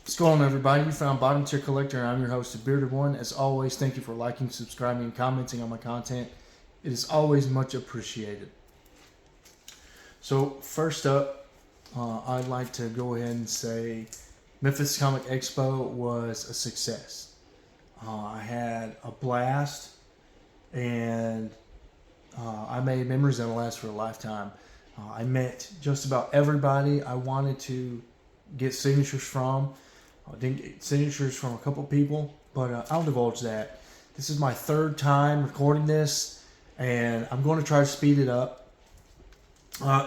What's going on, everybody? You found Bottom Tier Collector, and I'm your host, The Bearded One. As always, thank you for liking, subscribing, and commenting on my content. It is always much appreciated. So, first up, I'd like to go ahead and say Memphis Comic Expo was a success. I had a blast, and I made memories that'll last for a lifetime. I met just about everybody I wanted to get signatures from. I didn't get signatures from a couple people, but I'll divulge that. This is my third time recording this, and I'm going to try to speed it up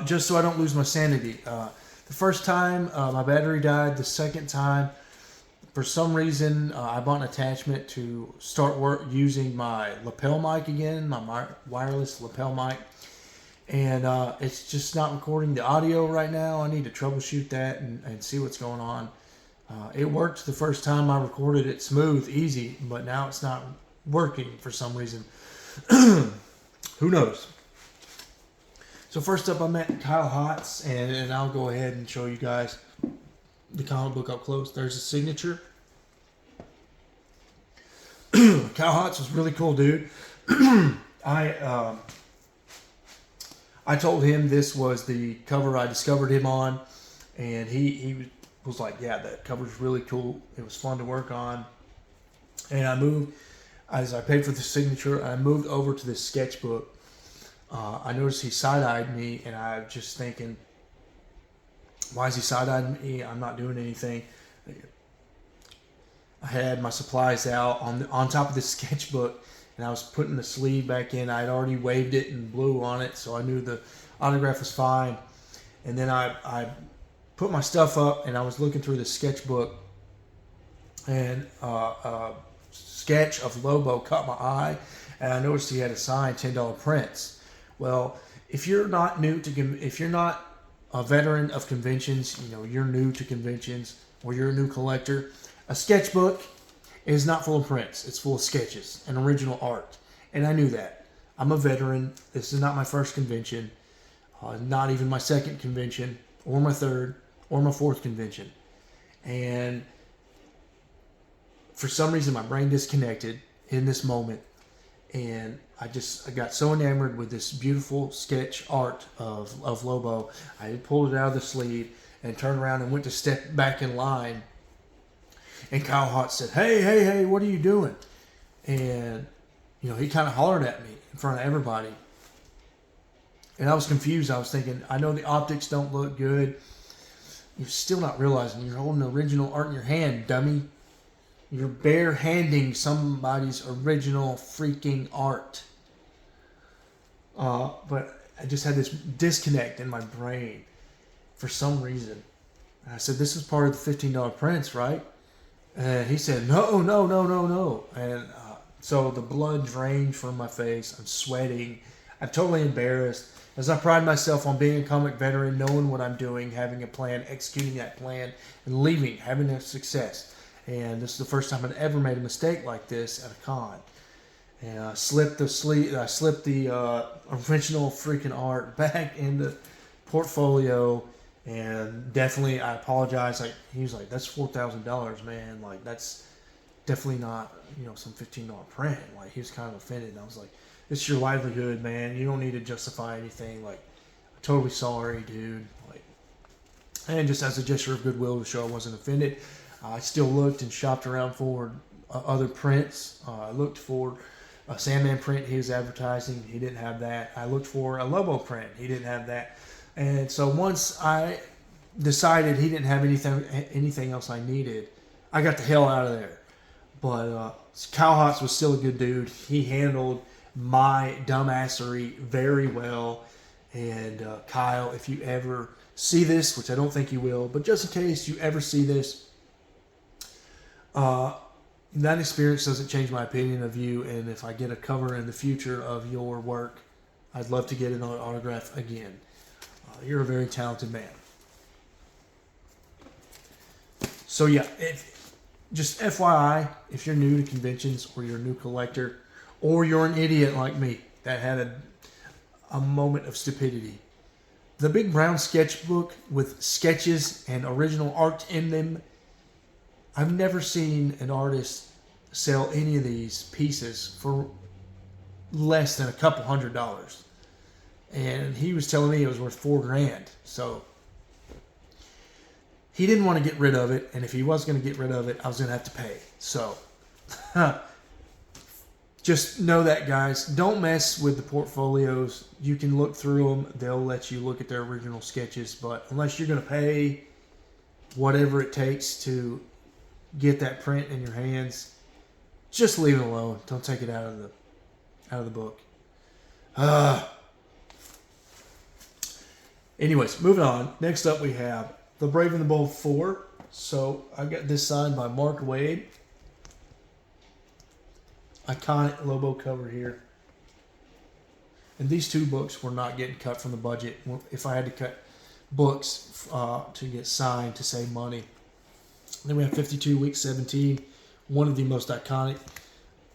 just so I don't lose my sanity. The first time, my battery died. The second time, for some reason, I bought an attachment to start using my lapel mic again, my wireless lapel mic. And it's just not recording the audio right now. I need to troubleshoot that and see what's going on. It worked the first time I recorded it smooth, easy, but now it's not working for some reason. Who knows? So first up, I met Kyle Hart, and I'll go ahead and show you guys the comic book up close. There's a signature. Kyle Hart was really cool, dude. I told him this was the cover I discovered him on, and he was like, yeah, that cover's really cool. It was fun to work on. And I moved, as I paid for the signature, I moved over to this sketchbook. I noticed he side-eyed me, and I was just thinking, why is he side-eyeing me? I'm not doing anything. I had my supplies out on top of this sketchbook, and I was putting the sleeve back in. I had already waved it and blew on it, so I knew the autograph was fine. And then I put my stuff up, and I was looking through the sketchbook, and a sketch of Lobo caught my eye, and I noticed he had a sign, $10 prints. Well, if you're not a veteran of conventions, you're new to conventions, or you're a new collector, a sketchbook is not full of prints. It's full of sketches and original art. And I knew that. I'm a veteran. This is not my first convention. Not even my second convention, or my third, or my fourth convention. And for some reason, my brain disconnected in this moment. And I got so enamored with this beautiful sketch art of Lobo. I pulled it out of the sleeve and turned around and went to step back in line. And Kyle Hart said, hey, what are you doing? And, he kind of hollered at me in front of everybody. And I was confused. I was thinking, I know the optics don't look good. You're still not realizing you're holding original art in your hand, dummy. You're bare-handing somebody's original freaking art. But I just had this disconnect in my brain for some reason. And I said, this is part of the $15 prints, right? And he said, no. And so the blood drained from my face. I'm sweating. I'm totally embarrassed. As I pride myself on being a comic veteran, knowing what I'm doing, having a plan, executing that plan, and leaving, having a success. And this is the first time I'd ever made a mistake like this at a con. And I slipped the original freaking art back in the portfolio. And definitely, I apologize. He was like, "That's $4,000, man. Like, that's definitely not, some $15 print." Like, he was kind of offended. And I was like, "It's your livelihood, man. You don't need to justify anything. Like, I'm totally sorry, dude." Like, and just as a gesture of goodwill to show I wasn't offended, I still looked and shopped around for other prints. I looked for a Sandman print he was advertising. He didn't have that. I looked for a Lobo print. He didn't have that. And so once I decided he didn't have anything else I needed, I got the hell out of there. But Kyle Hart was still a good dude. He handled my dumbassery very well. And Kyle, if you ever see this, which I don't think you will, but just in case you ever see this, that experience doesn't change my opinion of you. And if I get a cover in the future of your work, I'd love to get another autograph again. You're a very talented man. So yeah, just FYI, if you're new to conventions, or you're a new collector, or you're an idiot like me that had a moment of stupidity, the big brown sketchbook with sketches and original art in them I've never seen an artist sell any of these pieces for less than a couple $100. And he was telling me it was worth $4,000. So he didn't want to get rid of it, and if he was going to get rid of it, I was going to have to pay. So just know that, guys. Don't mess with the portfolios. You can look through them. They'll let you look at their original sketches, but unless you're going to pay whatever it takes to get that print in your hands, just leave it alone. Don't take it out of the book. Anyways, moving on. Next up, we have The Brave and the Bold 4. So I got this signed by Mark Waid. Iconic Lobo cover here. And these two books were not getting cut from the budget. If I had to cut books to get signed to save money. Then we have 52 Week 17. One of the most iconic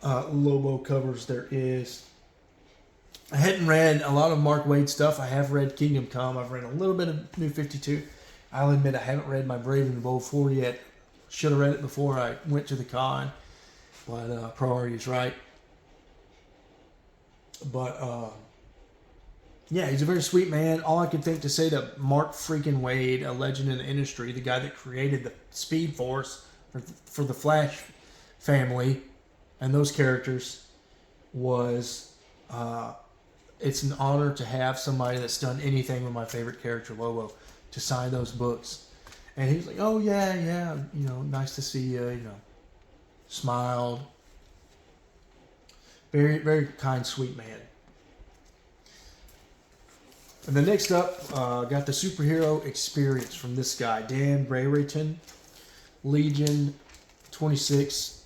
Lobo covers there is. I hadn't read a lot of Mark Waid stuff. I have read Kingdom Come. I've read a little bit of New 52. I'll admit I haven't read my Brave and the Bold 4 yet. Should have read it before I went to the con. But priorities right. But yeah, he's a very sweet man. All I can think to say to Mark freaking Waid, a legend in the industry, the guy that created the Speed Force for the Flash family and those characters, was it's an honor to have somebody that's done anything with my favorite character, Lobo, to sign those books. And he was like, oh, yeah, nice to see you, smiled. Very, very kind, sweet man. And then next up, got the Superhero Experience from this guy, Dan Brereton, Legion 26.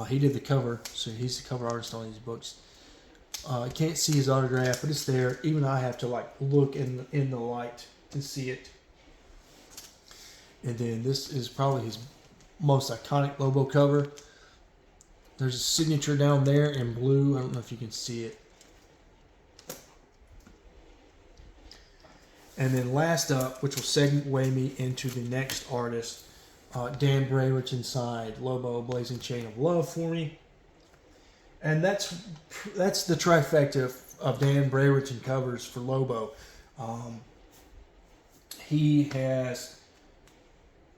He did the cover, so he's the cover artist on these books. I can't see his autograph, but it's there. Even I have to look in the light to see it. And then this is probably his most iconic Lobo cover. There's a signature down there in blue. I don't know if you can see it. And then last up, which will segue me into the next artist, Dan Brereton signed Lobo Blazing Chain of Love for me. And that's the trifecta of Dan Brereton covers for Lobo. He has,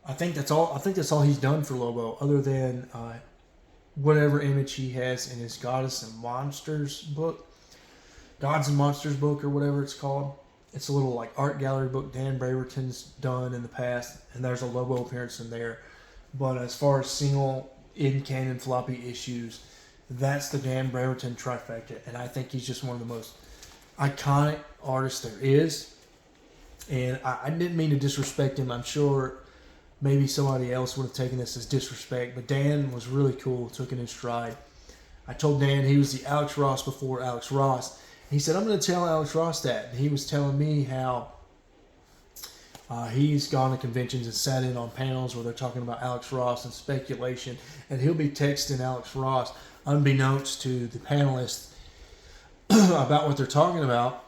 I think that's all he's done for Lobo, other than whatever image he has in his Gods and Monsters book, or whatever it's called. It's a little art gallery book Dan Brereton's done in the past, and there's a Lobo appearance in there. But as far as single in-canon floppy issues, that's the Dan Brereton trifecta, and I think he's just one of the most iconic artists there is. And I didn't mean to disrespect him. I'm sure maybe somebody else would have taken this as disrespect, but Dan was really cool, took it in stride. I told Dan he was the Alex Ross before Alex Ross. He said, I'm going to tell Alex Ross that. And he was telling me how he's gone to conventions and sat in on panels where they're talking about Alex Ross and speculation, and he'll be texting Alex Ross, unbeknownst to the panelists, about what they're talking about.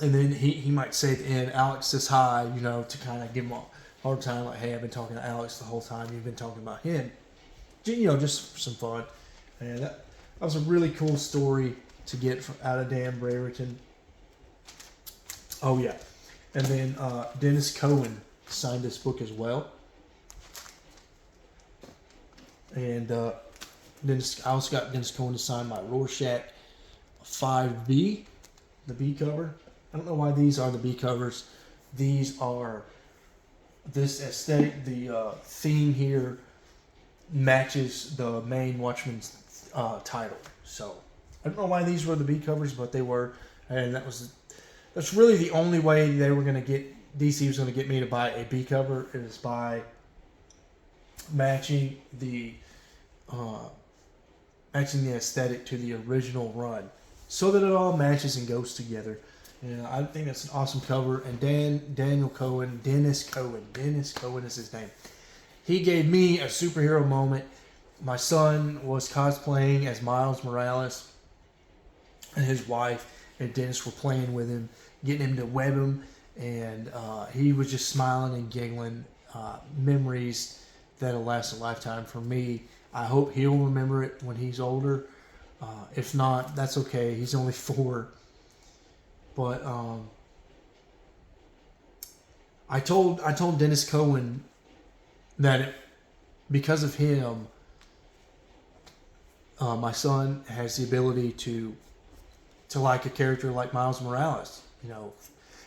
And then he might say at the end, Alex says hi, to kind of give him a hard time, like, hey, I've been talking to Alex the whole time. You've been talking about him. Just for some fun. And that was a really cool story to get out of Dan Brereton. Oh, yeah. And then Dennis Cohen signed this book as well. And I also got Dennis Cohen to sign my Rorschach 5B, the B cover. I don't know why these are the B covers. These are this aesthetic. The theme here matches the main Watchmen's title. So I don't know why these were the B covers, but they were, and that's really the only way they were going to get DC was going to get me to buy a B cover, is by matching the aesthetic to the original run, so that it all matches and goes together. And I think that's an awesome cover. And Dennis Cohen is his name. He gave me a superhero moment. My son was cosplaying as Miles Morales, and his wife and Dennis were playing with him, getting him to web him, and he was just smiling and giggling. Memories that'll last a lifetime for me. I hope he'll remember it when he's older. If not, that's okay. He's only 4. But I told Dennis Cohen that because of him, my son has the ability to like a character like Miles Morales. You know,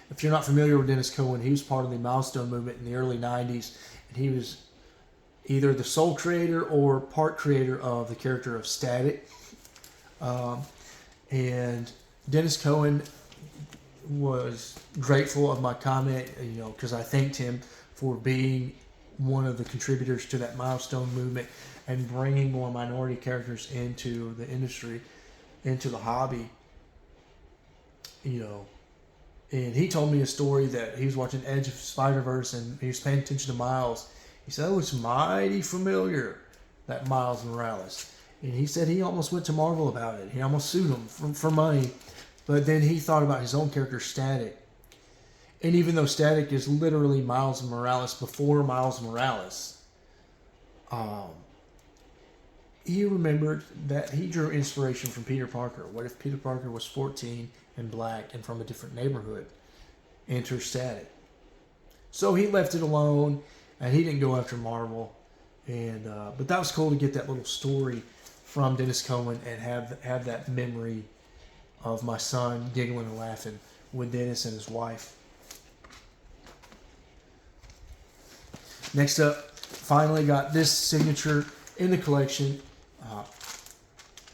if you're not familiar with Dennis Cohen, he was part of the Milestone movement in the early 90s, and he was either the sole creator or part creator of the character of Static. And Dennis Cohen was grateful of my comment, you know, because I thanked him for being one of the contributors to that Milestone movement and bringing more minority characters into the industry, into the hobby, you know. And he told me a story that he was watching Edge of Spider-Verse and he was paying attention to Miles. He said, "That looks mighty familiar, that Miles Morales." And he said he almost went to Marvel about it. He almost sued them for money. But then he thought about his own character, Static. And even though Static is literally Miles Morales before Miles Morales, he remembered that he drew inspiration from Peter Parker. What if Peter Parker was 14 and black and from a different neighborhood? Enter Static. So he left it alone, and he didn't go after Marvel. And but that was cool to get that little story from Dennis Cohen and have that memory of my son giggling and laughing with Dennis and his wife. Next up, finally got this signature in the collection.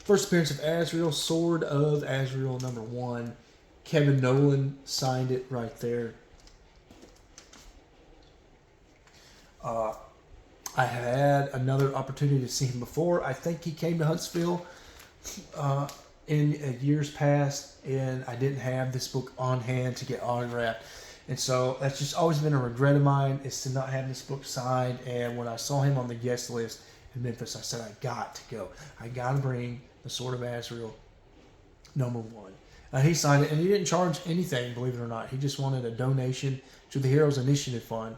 First appearance of Azrael, Sword of Azrael #1. Kevin Nolan signed it right there. I had another opportunity to see him before. I think he came to Huntsville in years past, and I didn't have this book on hand to get autographed. And so that's just always been a regret of mine, is to not have this book signed. And when I saw him on the guest list in Memphis, I said, I got to go. I got to bring the Sword of Azrael #1. He signed it, and he didn't charge anything, believe it or not. He just wanted a donation to the Heroes Initiative Fund.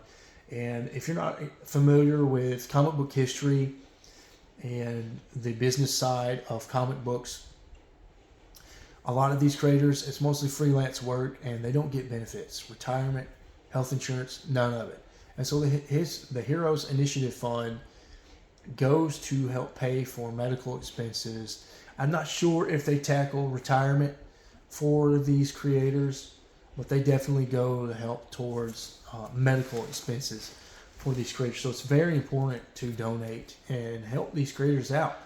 And if you're not familiar with comic book history and the business side of comic books, a lot of these creators, it's mostly freelance work, and they don't get benefits, retirement, health insurance, none of it. And so the Heroes Initiative Fund goes to help pay for medical expenses. I'm not sure if they tackle retirement for these creators, but they definitely go to help towards medical expenses for these creators. So it's very important to donate and help these creators out,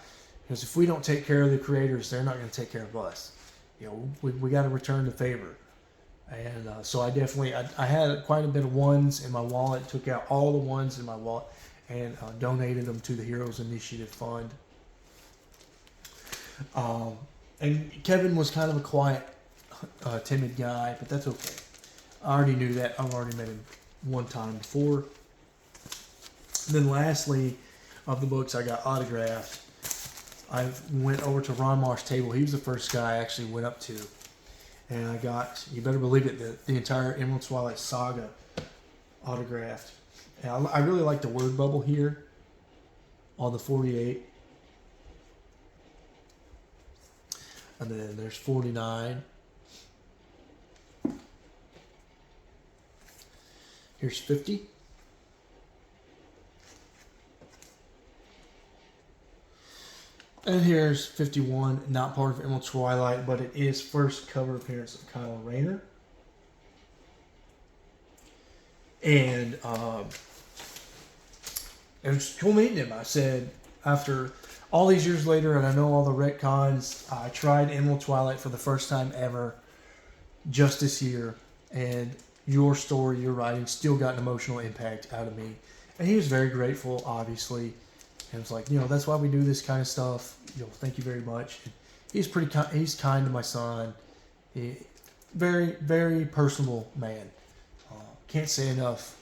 because if we don't take care of the creators, they're not going to take care of us. You know, we got to return the favor. And so I had quite a bit of ones in my wallet, took out all the ones in my wallet and donated them to the Heroes Initiative Fund. And Kevin was kind of a quiet, timid guy, but that's okay. I already knew that. I've already met him one time before. And then lastly, of the books I got autographed, I went over to Ron Marsh's table. He was the first guy I actually went up to. And I got, you better believe it, the entire Emerald Twilight saga autographed. And I really like the word bubble here on the 48. And then there's 49. Here's 50. And here's 51, not part of Emerald Twilight, but it is first cover appearance of Kyle Rayner. And it was cool meeting him. I said, after all these years later, and I know all the retcons, I tried Emerald Twilight for the first time ever just this year. And your story, your writing still got an emotional impact out of me. And he was very grateful, obviously. And it's like, that's why we do this kind of stuff. Thank you very much. And he's pretty kind. He's kind to my son. Very, very personable man. Can't say enough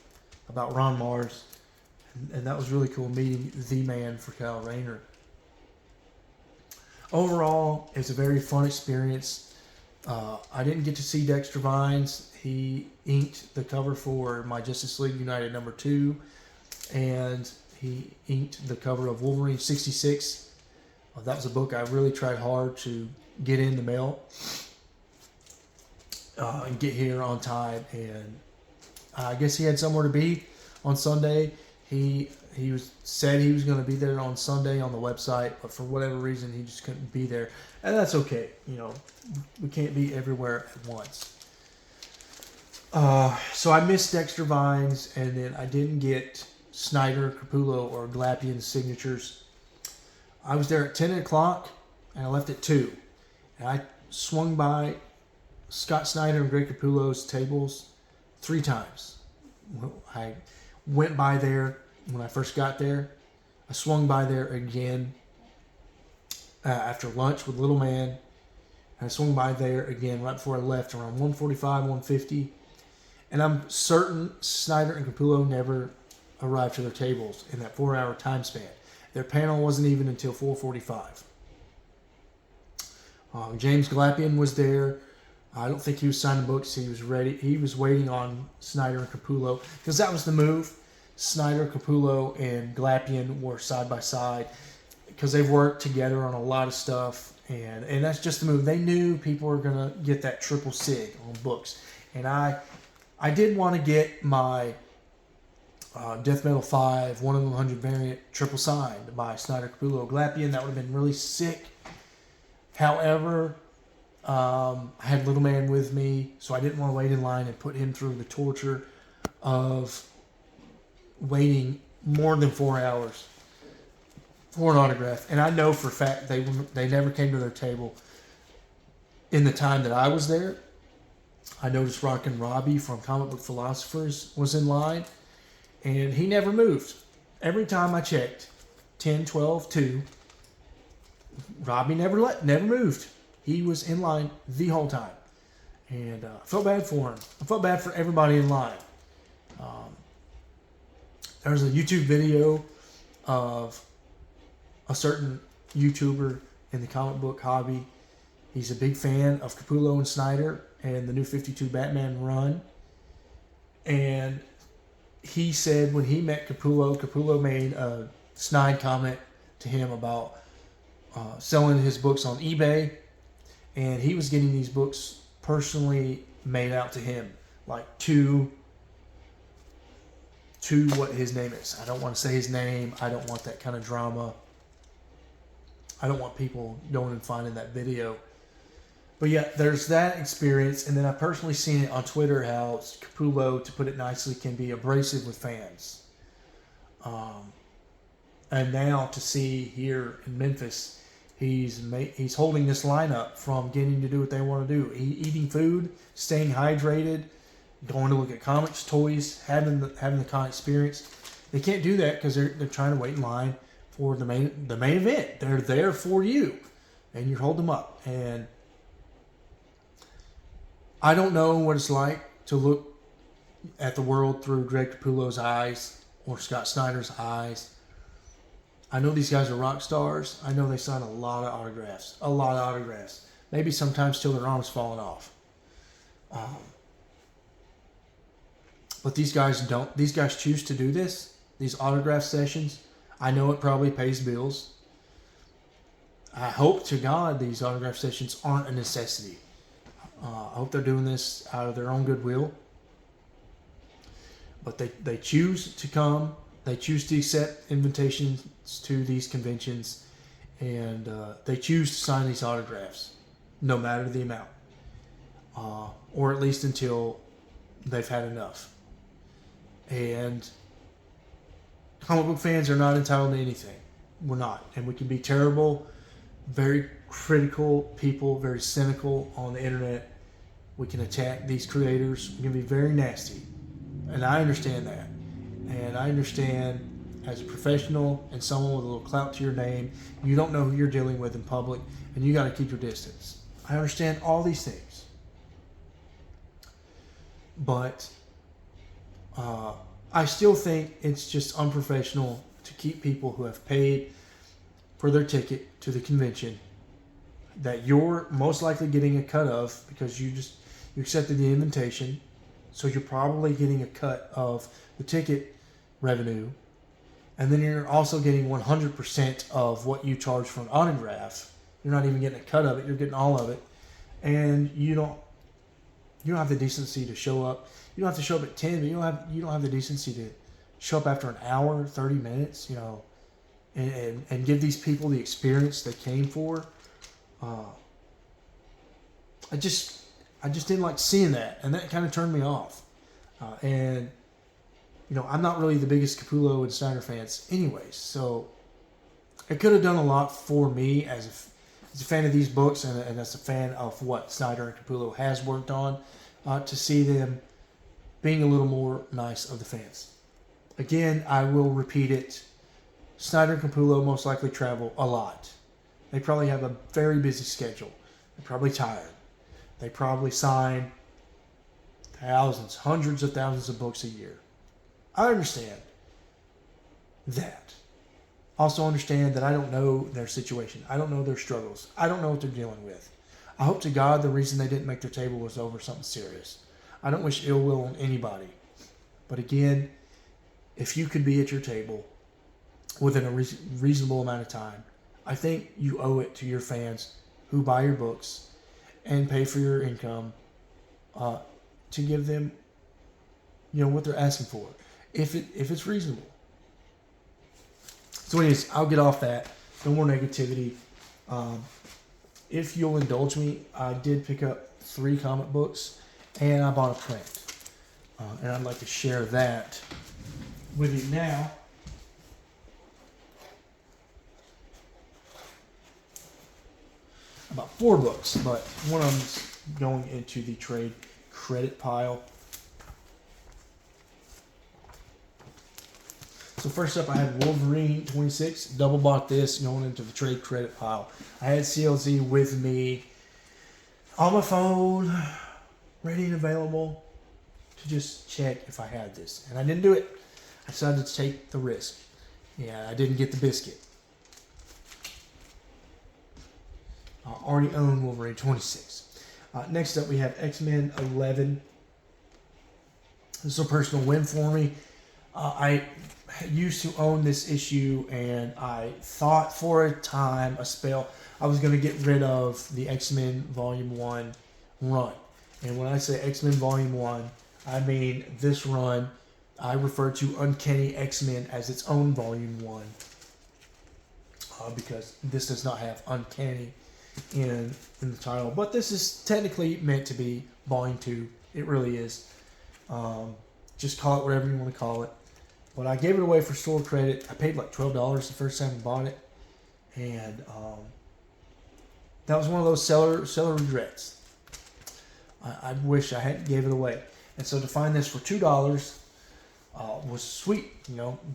about Ron Marsh. And that was really cool meeting the man for Kyle Rayner. Overall, it's a very fun experience. I didn't get to see Dexter Vines. He inked the cover for my Justice League United #2. And He inked the cover of Wolverine 66. That was a book I really tried hard to get in the mail and get here on time. And I guess he had somewhere to be on Sunday. He said he was going to be there on Sunday on the website, but for whatever reason he just couldn't be there, and that's okay. We can't be everywhere at once. So I missed Dexter Vines, and then I didn't get Snyder, Capullo, or Glapian's signatures. I was there at 10 o'clock, and I left at 2. And I swung by Scott Snyder and Greg Capullo's tables 3 times. I went by there when I first got there. I swung by there again after lunch with Little Man. And I swung by there again right before I left around 1:45, 1:50. And I'm certain Snyder and Capullo never arrived to their tables in that 4-hour time span. Their panel wasn't even until 4:45. James Glapian was there. I don't think he was signing books. He was ready. He was waiting on Snyder and Capullo because that was the move. Snyder, Capullo, and Glapian were side by side because they've worked together on a lot of stuff, and that's just the move. They knew people were gonna get that triple sig on books, and I did want to get my Death Metal 5 1 in 100 variant triple signed by Snyder, Capullo, Glapian. That would have been really sick. However, I had Little Man with me, so I didn't want to wait in line and put him through the torture of waiting more than 4 hours for an autograph. And I know for a fact they never came to their table in the time that I was there. I noticed Rockin' Robbie from Comic Book Philosophers was in line, and he never moved. Every time I checked, 10, 12, 2, Robbie never moved. He was in line the whole time. And I felt bad for him. I felt bad for everybody in line. There's a YouTube video of a certain YouTuber in the comic book hobby. He's a big fan of Capullo and Snyder and the New 52 Batman run. And he said when he met Capullo made a snide comment to him about selling his books on eBay. And he was getting these books personally made out to him, like to what his name is. I don't want to say his name. I don't want that kind of drama. I don't want people going and finding that video. But yeah, there's that experience. And then I personally seen it on Twitter how Capullo, to put it nicely, can be abrasive with fans. And now to see here in Memphis, he's holding this lineup from getting to do what they want to do. Eating food, staying hydrated, going to look at comics, toys, having the con experience. They can't do that because they're trying to wait in line for the main event. They're there for you, and you hold them up. And I don't know what it's like to look at the world through Greg Capullo's eyes or Scott Snyder's eyes. I know these guys are rock stars. I know they sign a lot of autographs. Maybe sometimes till their arms falling off. But these guys don't. These guys choose to do this. These autograph sessions. I know it probably pays bills. I hope to God these autograph sessions aren't a necessity. I hope they're doing this out of their own goodwill. But they choose to come. They choose to accept invitations to these conventions. And they choose to sign these autographs, no matter the amount. Or at least until they've had enough. And comic book fans are not entitled to anything. We're not. And we can be terrible, very critical people, very cynical on the internet. We can attack these creators. We can be very nasty. And I understand that. And I understand as a professional and someone with a little clout to your name, you don't know who you're dealing with in public, and you got to keep your distance. I understand all these things. But I still think it's just unprofessional to keep people who have paid for their ticket to the convention that you're most likely getting a cut of because you accepted the invitation, so you're probably getting a cut of the ticket revenue, And then you're also getting 100% of what you charge for an autograph. You're not even getting a cut of it. You're getting all of it. And you don't have the decency to show up. You don't have to show up at 10, but you don't have the decency to show up after an hour, 30 minutes, and give these people the experience they came for. I just didn't like seeing that, and that kind of turned me off. I'm not really the biggest Capullo and Snyder fans anyways, so it could have done a lot for me as a fan of these books and as a fan of what Snyder and Capullo has worked on, to see them being a little more nice of the fans. Again, I will repeat it. Snyder and Capullo most likely travel a lot. They probably have a very busy schedule. They're probably tired. They probably sign thousands, hundreds of thousands of books a year. I understand that. Also understand that I don't know their situation. I don't know their struggles. I don't know what they're dealing with. I hope to God the reason they didn't make their table was over something serious. I don't wish ill will on anybody. But again, if you could be at your table within a reasonable amount of time, I think you owe it to your fans who buy your books and pay for your income to give them, what they're asking for, if it's reasonable. So anyways, I'll get off that. No more negativity. If you'll indulge me, I did pick up 3 comic books and I bought a print. And I'd like to share that with you now. About 4 books, but one of them's going into the trade credit pile. So first up, I had Wolverine 26. Double bought this, going into the trade credit pile. I had CLZ with me on my phone, ready and available to just check if I had this. And I didn't do it. I decided to take the risk. Yeah, I didn't get the biscuit. I already own Wolverine 26. Next up, we have X-Men 11. This is a personal win for me. I used to own this issue, and I thought for a spell, I was going to get rid of the X-Men Volume 1 run. And when I say X-Men Volume 1, I mean this run. I refer to Uncanny X-Men as its own Volume 1 because this does not have Uncanny in the title. But this is technically meant to be Volume 2. It really is. Just call it whatever you want to call it. But I gave it away for store credit. I paid like $12 the first time I bought it. And that was one of those seller regrets. I wish I hadn't gave it away. And so to find this for $2 was sweet.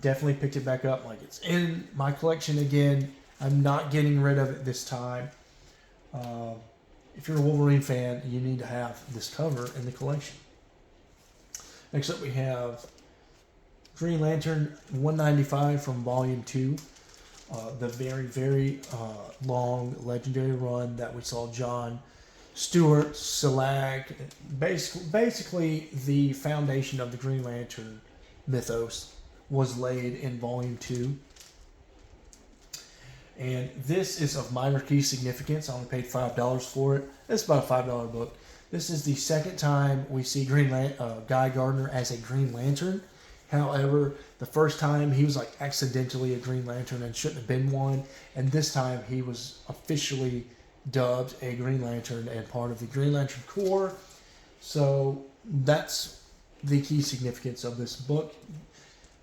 Definitely picked it back up. Like, it's in my collection again. I'm not getting rid of it this time. If you're a Wolverine fan, you need to have this cover in the collection. Next up, we have Green Lantern 195 from Volume 2. The very, very long legendary run that we saw John Stewart select. Basically, the foundation of the Green Lantern mythos was laid in Volume 2. And this is of minor key significance. I only paid $5 for it. It's about a $5 book. This is the second time we see Guy Gardner as a Green Lantern. However, the first time he was like accidentally a Green Lantern and shouldn't have been one. And this time he was officially dubbed a Green Lantern and part of the Green Lantern Corps. So that's the key significance of this book.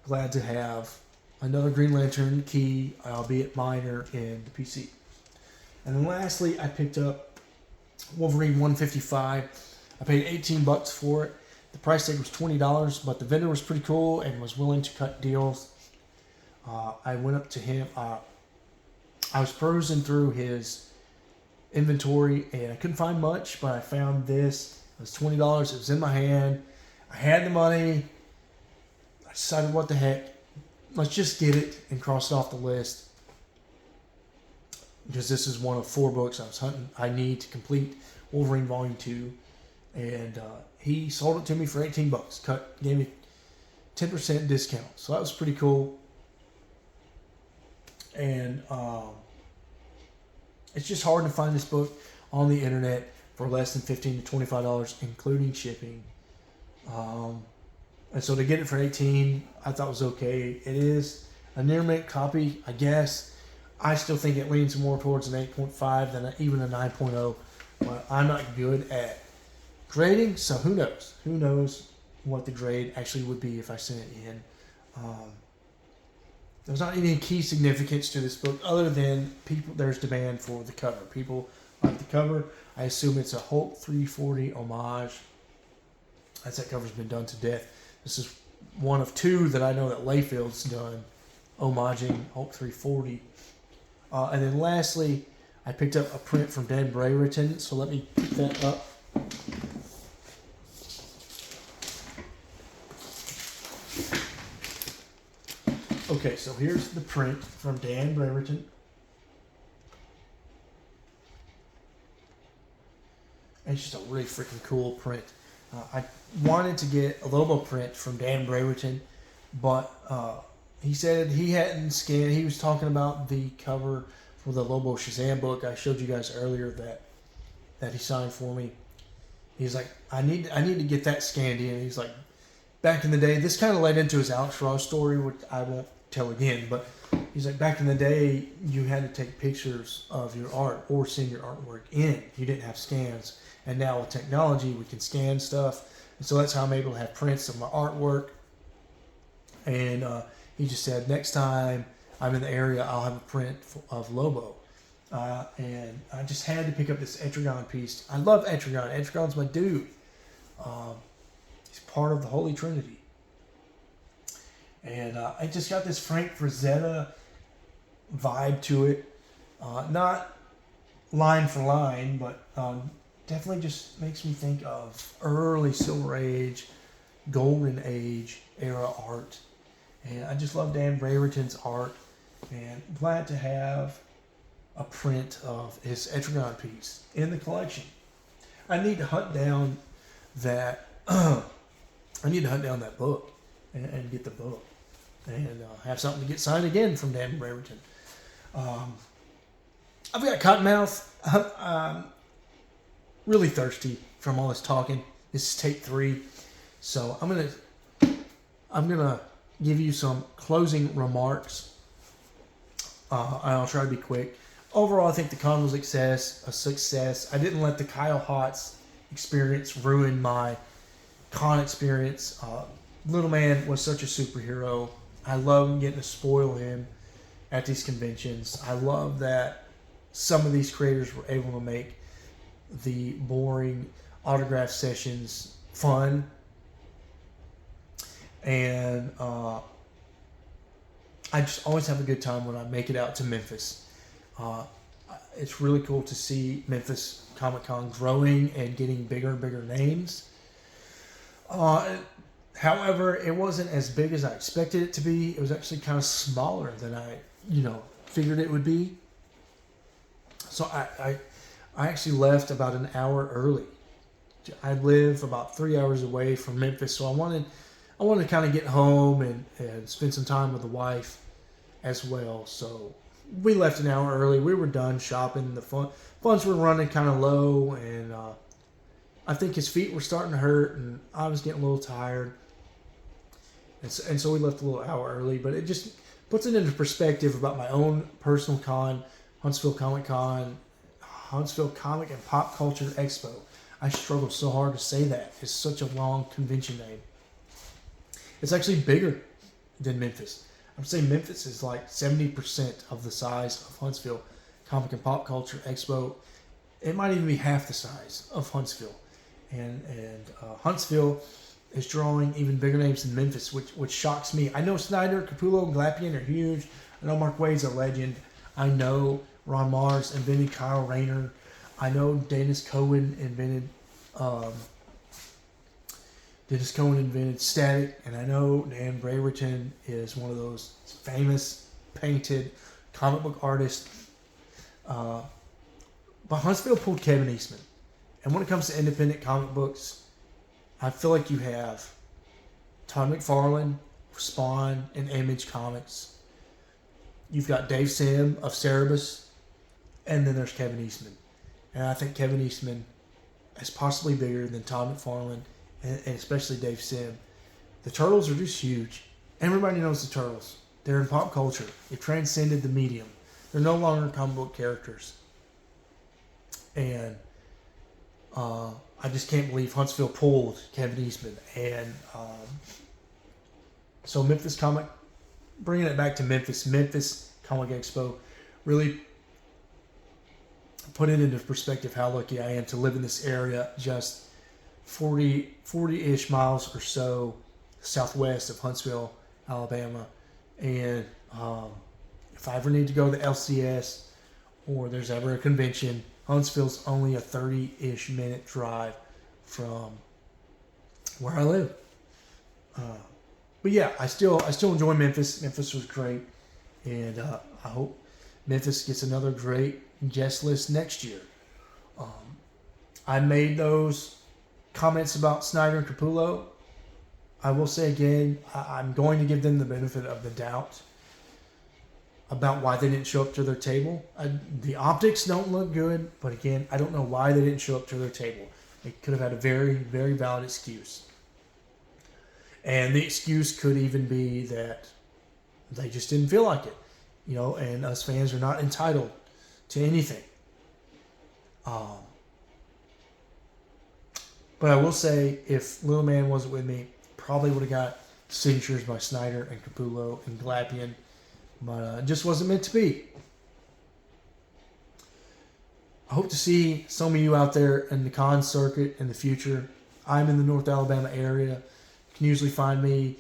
Glad to have another Green Lantern key, albeit minor, in the PC. And then lastly, I picked up Wolverine 155. I paid $18 for it. The price tag was $20, but the vendor was pretty cool and was willing to cut deals. I went up to him. I was perusing through his inventory, and I couldn't find much, but I found this. It was $20. It was in my hand. I had the money. I decided, what the heck? Let's just get it and cross it off the list. Because this is one of 4 books I was hunting. I need to complete Wolverine Volume 2. And he sold it to me for $18. Gave me 10% discount. So that was pretty cool. And it's just hard to find this book on the internet for less than $15 to $25, including shipping. And so to get it for $18, I thought was okay. It is a near mint copy, I guess. I still think it leans more towards an 8.5 than even a 9.0. But I'm not good at grading, so who knows? Who knows what the grade actually would be if I sent it in. There's not any key significance to this book other than there's demand for the cover. People like the cover. I assume it's a Hulk 340 homage. As that cover's been done to death. This is one of two that I know that Layfield's done, homaging Hulk 340. And then lastly, I picked up a print from Dan Brayerton, so let me pick that up. Okay, so here's the print from Dan Brayerton. And it's just a really freaking cool print. I wanted to get a Lobo print from Dan Brayerton, but he said he hadn't scanned. He was talking about the cover for the Lobo Shazam book I showed you guys earlier that he signed for me. He's like, I need to get that scanned in. He's like, back in the day, this kind of led into his Alex Ross story, which I won't tell again, but he's like, back in the day, you had to take pictures of your art or send your artwork in. You didn't have scans. And now with technology, we can scan stuff. And so that's how I'm able to have prints of my artwork. And he just said, next time I'm in the area, I'll have a print of Lobo. And I just had to pick up this Etrigan piece. I love Etrigan. Etrigan's my dude. He's part of the Holy Trinity. And I just got this Frank Frazetta vibe to it. Not line for line, but definitely just makes me think of early Silver Age, Golden Age era art. And I just love Dan Brayerton's art. And glad to have a print of his Etrigan piece in the collection. I need to hunt down that book and get the book. And have something to get signed again from Dan Brayerton. I've got Cottonmouth. I'm really thirsty from all this talking. This is take 3. So I'm gonna give you some closing remarks. I'll try to be quick. Overall, I think the con was a success. I didn't let the Kyle Hotz experience ruin my con experience. Little Man was such a superhero. I love getting to spoil him at these conventions. I love that some of these creators were able to make the boring autograph sessions fun. And I just always have a good time when I make it out to Memphis. It's really cool to see Memphis Comic Con growing and getting bigger and bigger names. However, it wasn't as big as I expected it to be. It was actually kind of smaller than I, figured it would be. So I actually left about an hour early. I live about 3 hours away from Memphis, so I wanted to kind of get home and spend some time with the wife as well. So we left an hour early. We were done shopping. The funds were running kind of low, and I think his feet were starting to hurt, and I was getting a little tired. And so we left a little hour early, but it just puts it into perspective about my own personal con, Huntsville Comic Con, Huntsville Comic and Pop Culture Expo. I struggle so hard to say that. It's such a long convention name. It's actually bigger than Memphis. I would say Memphis is like 70% of the size of Huntsville Comic and Pop Culture Expo. It might even be half the size of Huntsville. And Huntsville is drawing even bigger names than Memphis, which shocks me. I know Snyder, Capullo, and Glapian are huge. I know Mark Waid's a legend. I know Ron Mars invented Kyle Rayner. I know Dennis Cohen invented Static, and I know Dan Brayerton is one of those famous painted comic book artists. But Huntsville pulled Kevin Eastman. And when it comes to independent comic books, I feel like you have Todd McFarlane, Spawn, and Image Comics. You've got Dave Sim of Cerebus, and then there's Kevin Eastman. And I think Kevin Eastman is possibly bigger than Todd McFarlane, and especially Dave Sim. The Turtles are just huge. Everybody knows the Turtles. They're in pop culture. They've transcended the medium. They're no longer comic book characters. And I just can't believe Huntsville pulled Kevin Eastman. And so Memphis Comic, bringing it back to Memphis Comic Expo, really put it into perspective how lucky I am to live in this area, just 40-ish miles or so southwest of Huntsville, Alabama. And if I ever need to go to the LCS or there's ever a convention, Huntsville's only a 30-ish minute drive from where I live. But yeah, I still enjoy Memphis. Memphis was great, and I hope Memphis gets another great guest list next year. I made those comments about Snyder and Capullo. I will say again, I'm going to give them the benefit of the doubt about why they didn't show up to their table. The optics don't look good, but again, I don't know why they didn't show up to their table. They could have had a very, very valid excuse. And the excuse could even be that they just didn't feel like it. You know, and us fans are not entitled to anything. But I will say, if Little Man wasn't with me, probably would have got signatures by Snyder and Capullo and Glapian. But it just wasn't meant to be. I hope to see some of you out there in the con circuit in the future. I'm in the North Alabama area. You can usually find me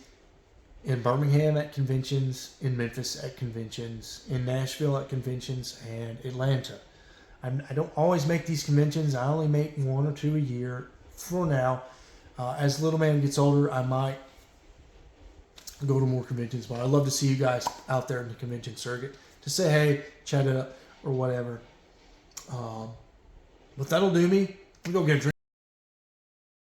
in Birmingham at conventions, in Memphis at conventions, in Nashville at conventions, and Atlanta. I don't always make these conventions. I only make 1 or 2 a year for now. As Little Man gets older, I might go to more conventions, but I'd love to see you guys out there in the convention circuit to say hey, chat it up, or whatever. But that'll do me. We go get a drink.